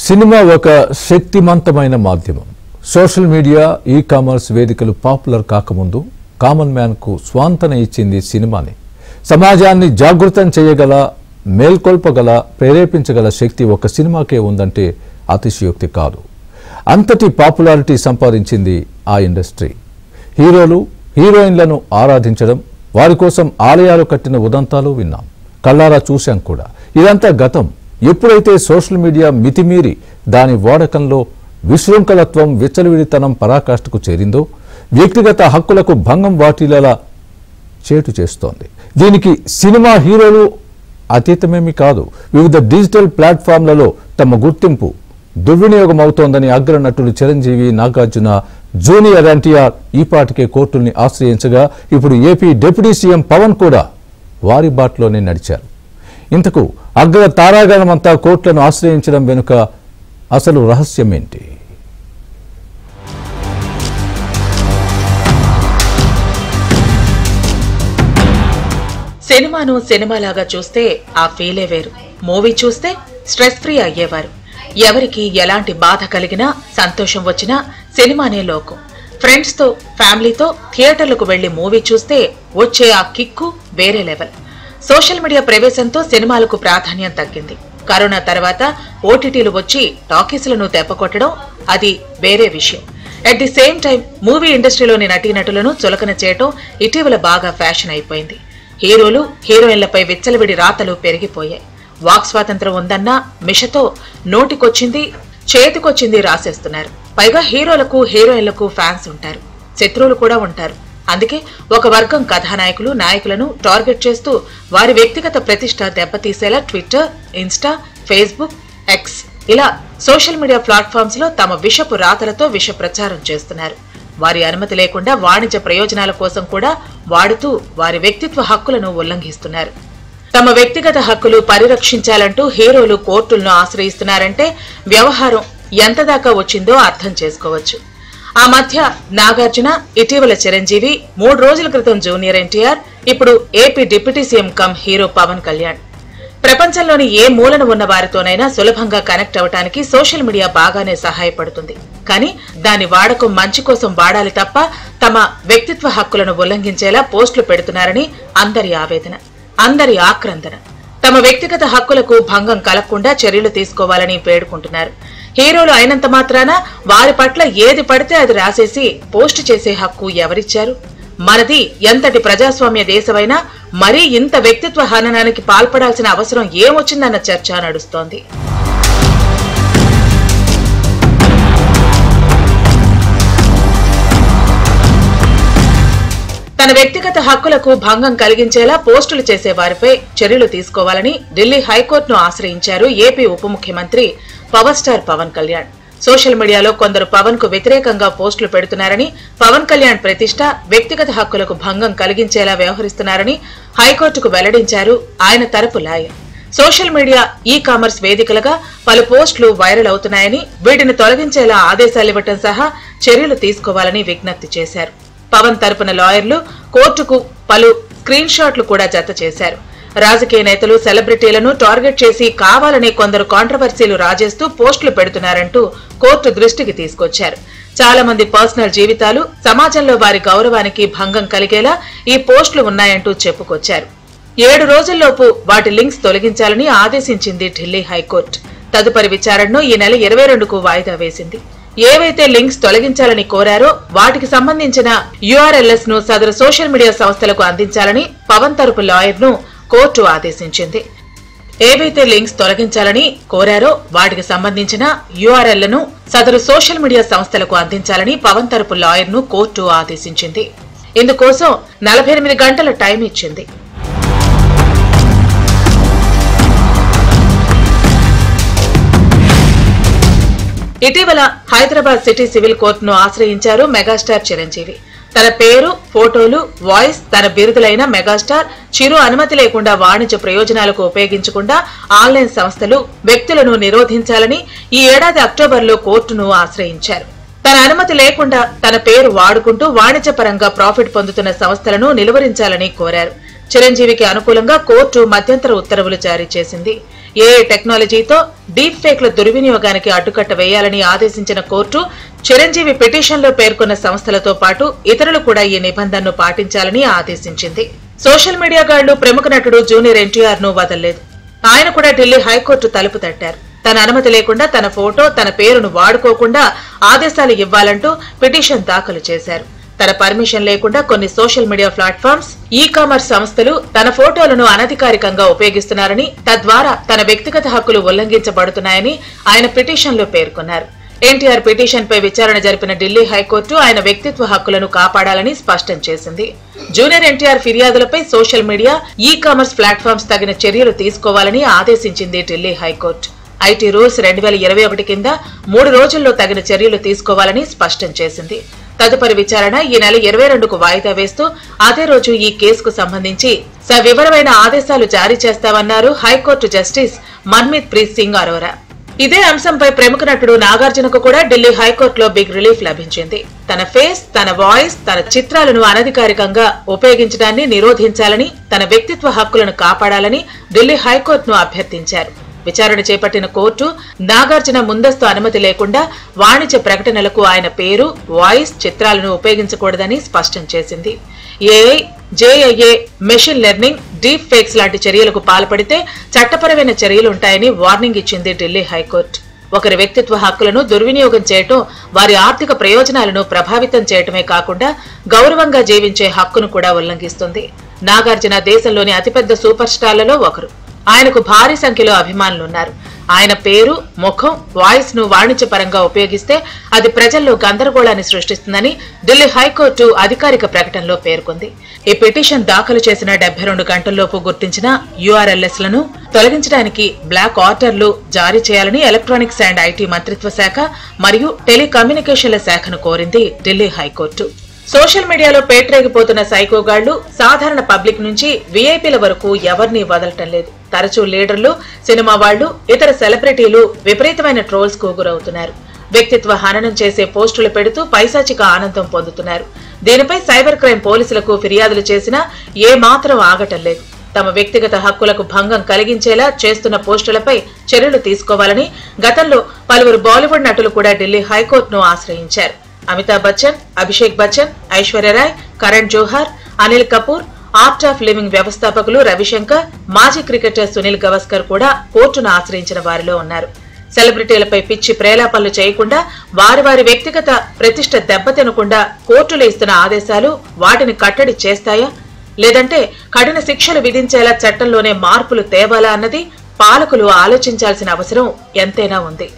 Cinema ఒక శక్తిమంతమైన మాధ్యమం. Social media, e commerce వేదికలు పాపులర్ కాకముందు కామన్ మ్యాన్ కు స్వాంతన ఇచ్చింది సినిమాని. సమాజాన్ని జాగృతం చేయగల, మేల్కొల్పగల, ప్రేరేపించగల శక్తి ఒక సినిమాకే ఉందంటే అతిశయోక్తి కాదు. అంతటి పాపులారిటీ సంపాదించింది ఆ ఇండస్ట్రీ. హీరోలు, హీరోయిన్లను ఆరాధించడం, వారి కోసం ఆలయాలు కట్టిన ఉదంతాలు విన్నాం, కళ్ళారా చూశాం కూడా. ఇదంతా గతం. ఎప్పుడైతే సోషల్ మీడియా మితిమీరి దాని వాడకంలో విశృంఖలత్వం, విచ్చలవిడితనం పరాకాష్ఠకు చేరిందో వ్యక్తిగత హక్కులకు భంగం వాటిల్లేలా చేటు చేస్తోంది. దీనికి సినిమా హీరోలు అతీతమేమీ కాదు. వివిధ డిజిటల్ ప్లాట్ఫామ్లలో తమ గుర్తింపు దుర్వినియోగం అవుతోందని అగ్రనటులు చిరంజీవి, నాగార్జున, జూనియర్ ఎన్టీఆర్ ఈపాటికే కోర్టుల్ని ఆశ్రయించగా ఇప్పుడు ఏపీ డిప్యూటీ సీఎం పవన్ కూడా వారి బాటలోనే నడిచారు. ఇంతకు అగ్ర తారాగణమంతా కోర్టులను ఆశ్రయించడం వెనుక అసలు రహస్యమేంటి? సినిమాను సినిమాలాగా చూస్తే ఆ ఫీలే వేరు. మూవీ చూస్తే స్ట్రెస్ ఫ్రీ అయ్యేవారు. ఎవరికి ఎలాంటి బాధ కలిగినా, సంతోషం వచ్చినా సినిమానే లోకం. ఫ్రెండ్స్ తో, ఫ్యామిలీతో థియేటర్లకు వెళ్లి మూవీ చూస్తే వచ్చే ఆ కిక్కు వేరే లెవెల్. సోషల్ మీడియా ప్రవేశంతో సినిమాలకు ప్రాధాన్యం తగ్గింది. కరోనా తర్వాత ఓటీటీలు వచ్చి టాకీసులను దెబ్బకొట్టడం అది వేరే విషయం. At the same time movie ఇండస్ట్రీలోని నటీనటులను చులకన చేయటం ఇటీవల బాగా ఫ్యాషన్ అయిపోయింది. హీరోలు, హీరోయిన్లపై విచ్చలవిడి రాతలు పెరిగిపోయాయి. వాక్ స్వాతంత్రం ఉందన్నా మిషతో నోటికొచ్చింది, చేతికొచ్చింది రాసేస్తున్నారు. పైగా హీరోలకు, హీరోయిన్లకు ఫ్యాన్స్ ఉంటారు, శత్రువులు కూడా ఉంటారు. అందుకే ఒక వర్గం కథానాయకులు, నాయకులను టార్గెట్ చేస్తూ వారి వ్యక్తిగత ప్రతిష్ట దెబ్బతీసేలా ట్విట్టర్, ఇన్స్టా, ఫేస్బుక్, ఎక్స్ ఇలా సోషల్ మీడియా ప్లాట్ఫామ్స్ లో తమ విషపు రాతలతో విష ప్రచారం చేస్తున్నారు. వారి అనుమతి లేకుండా వాణిజ్య ప్రయోజనాల కోసం కూడా వాడుతూ వారి వ్యక్తిత్వ హక్కులను ఉల్లంఘిస్తున్నారు. తమ వ్యక్తిగత హక్కులు పరిరక్షించాలంటూ హీరోలు కోర్టులను ఆశ్రయిస్తున్నారంటే వ్యవహారం ఎంత దాకా వచ్చిందో అర్థం చేసుకోవచ్చు. ఆ మధ్య నాగార్జున, ఇటీవల చిరంజీవి, 3 రోజుల క్రితం జూనియర్ ఎన్టీఆర్, ఇప్పుడు AP deputy CM cum hero Pawan Kalyan. ప్రపంచంలోని ఏ మూలన ఉన్న వారితోనైనా సులభంగా కనెక్ట్ అవటానికి సోషల్ మీడియా బాగానే సహాయపడుతుంది. కానీ దాని వాడకం మంచి కోసం వాడాలి తప్ప తమ వ్యక్తిత్వ హక్కులను ఉల్లంఘించేలా పోస్టులు పెడుతున్నారని అందరి ఆవేదన, అందరి ఆక్రందన. తమ వ్యక్తిగత హక్కులకు భంగం కలగకుండా చర్యలు తీసుకోవాలని వేడుకుంటున్నారు. హీరోలు అయినంత మాత్రాన వారి పట్ల ఏది పడితే అది రాసేసి పోస్టు చేసే హక్కు ఎవరిచ్చారు? మనది ఎంతటి ప్రజాస్వామ్య దేశమైనా మరీ ఇంత వ్యక్తిత్వ హననానికి పాల్పడాల్సిన అవసరం ఏమొచ్చిందన్న చర్చ నడుస్తోంది. తన వ్యక్తిగత హక్కులకు భంగం కలిగించేలా పోస్టులు చేసే వారిపై చర్యలు తీసుకోవాలని ఢిల్లీ హైకోర్టును ఆశ్రయించారు ఏపీ ఉప ముఖ్యమంత్రి power star Pawan Kalyan. Social మీడియాలో కొందరు పవన్ కు వ్యతిరేకంగా పోస్టులు పెడుతున్నారని, పవన్ కళ్యాణ్ ప్రతిష్ట, వ్యక్తిగత హక్కులకు భంగం కలిగించేలా వ్యవహరిస్తున్నారని హైకోర్టుకు వెల్లడించారు ఆయన తరపు లాయర్. సోషల్ మీడియా, ఈ-కామర్స్ వేదికలుగా పలు పోస్టులు వైరల్ అవుతున్నాయని, వీటిని తొలగించేలా ఆదేశాలివ్వటం సహా చర్యలు తీసుకోవాలని విజ్ఞప్తి చేశారు. పవన్ తరపున లాయర్లు కోర్టుకు పలు స్క్రీన్ షాట్లు కూడా జత చేశారు. రాజకీయ నేతలు, సెలబ్రిటీలను టార్గెట్ చేసి కావాలనే కొందరు కాంట్రవర్సీలు రాజేస్తూ పోస్టులు పెడుతున్నారంటూ కోర్టు దృష్టికి తీసుకొచ్చారు. చాలా మంది పర్సనల్ జీవితాలు, సమాజంలో వారి గౌరవానికి భంగం కలిగేలా ఈ పోస్టులు ఉన్నాయంటూ చెప్పుకొచ్చారు. 7 రోజుల్లోపు వాటి లింక్స్ తొలగించాలని ఆదేశించింది ఢిల్లీ హైకోర్టు. తదుపరి విచారణను ఈ నెల 22కు వాయిదా వేసింది. ఏవైతే లింక్స్ తొలగించాలని కోరారో వాటికి సంబంధించిన URLs ను సదరు సోషల్ మీడియా సంస్థలకు అందించాలని పవన్ తరపు లాయర్ ను కోర్టు ఆదేశించింది. ఏవైతే లింక్స్ తొలగించాలని కోరారో వాటికి సంబంధించిన URLలను సదరు సోషల్ మీడియా సంస్థలకు అందించాలని పవన్ తరపు లాయర్ ను కోర్టు ఆదేశించింది. ఇందుకోసం 48 గంటల టైం ఇచ్చింది. ఇటీవల హైదరాబాద్ సిటీ సివిల్ కోర్టును ఆశ్రయించారు మెగాస్టార్ చిరంజీవి. తన పేరు, ఫోటోలు, వాయిస్, తన బిరుదులైన మెగాస్టార్ చిరు అనుమతి లేకుండా వాణిజ్య ప్రయోజనాలకు ఉపయోగించకుండా ఆన్లైన్ సంస్థలు, వ్యక్తులను నిరోధించాలని ఈ ఏడాది అక్టోబర్లో కోర్టును ఆశ్రయించారు. తన అనుమతి లేకుండా తన పేరు వాడుకుంటూ వాణిజ్యపరంగా ప్రాఫిట్ పొందుతున్న సంస్థలను నిలువరించాలని కోరారు. చిరంజీవికి అనుకూలంగా కోర్టు మధ్యంతర ఉత్తర్వులు జారీ చేసింది. ఏఐ టెక్నాలజీతో డీప్ ఫేక్ల దుర్వినియోగానికి అడ్డుకట్ట వేయాలని ఆదేశించిన కోర్టు చిరంజీవి పిటిషన్లో పేర్కొన్న సంస్థలతో పాటు ఇతరులు కూడా ఈ నిబంధనను పాటించాలని ఆదేశించింది. సోషల్ మీడియా గాళ్లు ప్రముఖ నటుడు జూనియర్ ఎన్టీఆర్ ను వదల్లేదు. ఆయన కూడా ఢిల్లీ హైకోర్టు తలుపు తట్టారు. తన అనుమతి లేకుండా తన ఫోటో, తన పేరును వాడుకోకుండా ఆదేశాలు ఇవ్వాలంటూ పిటిషన్ దాఖలు చేశారు. తన పర్మిషన్ లేకుండా కొన్ని social media platforms, e commerce సంస్థలు తన ఫోటోలను అనధికారికంగా ఉపయోగిస్తున్నారని, తద్వారా తన వ్యక్తిగత హక్కులు ఉల్లంఘించబడుతున్నాయని ఆయన పిటిషన్లో పేర్కొన్నారు. ఎన్టీఆర్ పిటిషన్ పై విచారణ జరిపిన ఢిల్లీ హైకోర్టు ఆయన వ్యక్తిత్వ హక్కులను కాపాడాలని స్పష్టం చేసింది. జూనియర్ ఎన్టీఆర్ ఫిర్యాదులపై social media, e commerce platforms తగిన చర్యలు తీసుకోవాలని ఆదేశించింది ఢిల్లీ హైకోర్టు. ఐటీ రూల్స్ 2021 కింద 3 రోజుల్లో తగిన చర్యలు తీసుకోవాలని స్పష్టం చేసింది. తదుపరి విచారణ ఈ నెల 22కు వాయిదా వేస్తూ అదే రోజు ఈ కేసుకు సంబంధించి సవివరమైన ఆదేశాలు జారీ చేస్తామన్నారు హైకోర్టు జస్టిస్ మన్మీత్ ప్రీత్ సింగ్ అరోరా. ఇదే అంశంపై ప్రముఖ నటుడు నాగార్జునకు కూడా ఢిల్లీ హైకోర్టులో బిగ్ రిలీఫ్ లభించింది. తన ఫేస్, తన వాయిస్, తన చిత్రాలను అనధికారికంగా ఉపయోగించడాన్ని నిరోధించాలని, తన వ్యక్తిత్వ హక్కులను కాపాడాలని ఢిల్లీ హైకోర్టును అభ్యర్థించారు. విచారణ చేపట్టిన కోర్టు నాగార్జున ముందస్తు అనుమతి లేకుండా వాణిజ్య ప్రకటనలకు ఆయన పేరు, వాయిస్, చిత్రాలను ఉపయోగించకూడదని స్పష్టం చేసింది. ఏఐ, జేఐఏ, మెషిన్ లెర్నింగ్, డీప్ ఫేక్స్ లాంటి చర్యలకు పాల్పడితే చట్టపరమైన చర్యలుంటాయని వార్నింగ్ ఇచ్చింది ఢిల్లీ హైకోర్టు. ఒకరి వ్యక్తిత్వ హక్కులను దుర్వినియోగం చేయటం వారి ఆర్థిక ప్రయోజనాలను ప్రభావితం చేయటమే కాకుండా గౌరవంగా జీవించే హక్కును కూడా ఉల్లంఘిస్తుంది. నాగార్జున దేశంలోని అతిపెద్ద సూపర్ స్టార్లలో ఒకరు. ఆయనకు భారీ సంఖ్యలో అభిమానులున్నారు. ఆయన పేరు, ముఖం, వాయిస్ ను వాణిజ్యపరంగా ఉపయోగిస్తే అది ప్రజల్లో గందరగోళాన్ని సృష్టిస్తుందని ఢిల్లీ హైకోర్టు అధికారిక ప్రకటనలో పేర్కొంది. ఈ పిటిషన్ దాఖలు చేసిన 72 గంటల్లోపు గుర్తించిన యూఆర్ఎల్ఎస్ లను తొలగించడానికి బ్లాక్ ఆర్డర్లు జారీ చేయాలని ఎలక్ట్రానిక్స్ అండ్ ఐటీ మంత్రిత్వ శాఖ మరియు టెలికమ్యూనికేషన్ల శాఖను కోరింది ఢిల్లీ హైకోర్టు. సోషల్ మీడియాలో పేట్రేగిపోతున్న సైకోగాళ్లు సాధారణ పబ్లిక్ నుంచి వీఐపీల వరకు ఎవరినీ వదలటం లేదు. తరచూ లీడర్లు, సినిమా వాళ్లు, ఇతర సెలబ్రిటీలు విపరీతమైన ట్రోల్స్ కు గురవుతున్నారు. వ్యక్తిత్వ హననం చేసే పోస్టులు పెడుతూ పైశాచిక ఆనందం పొందుతున్నారు. దీనిపై సైబర్ క్రైమ్ పోలీసులకు ఫిర్యాదులు చేసినా ఏమాత్రం ఆగటం లేదు. తమ వ్యక్తిగత హక్కులకు భంగం కలిగించేలా చేస్తున్న పోస్టులపై చర్యలు తీసుకోవాలని గతంలో పలువురు బాలీవుడ్ నటులు కూడా ఢిల్లీ హైకోర్టును ఆశ్రయించారు. Amitabh Bachchan, Abhishek Bachchan, Aishwarya Rai, Karan Johar, Anil Kapoor, Art of Living వ్యవస్థాపకులు రవిశంకర్, మాజీ క్రికెటర్ సునీల్ గవాస్కర్ కూడా కోర్టును ఆశ్రయించిన వారిలో ఉన్నారు. సెలబ్రిటీలపై పిచ్చి ప్రేలాపనలు చేయకుండా, వారి వారి వ్యక్తిగత ప్రతిష్ట దెబ్బతినకుండా కోర్టులు ఇస్తున్న ఆదేశాలు వాటిని కట్టడి చేస్తాయా, లేదంటే కఠిన శిక్షలు విధించేలా చట్టంలోనే మార్పులు తేవాలా అన్నది పాలకులు ఆలోచించాల్సిన అవసరం ఎంతైనా ఉంది.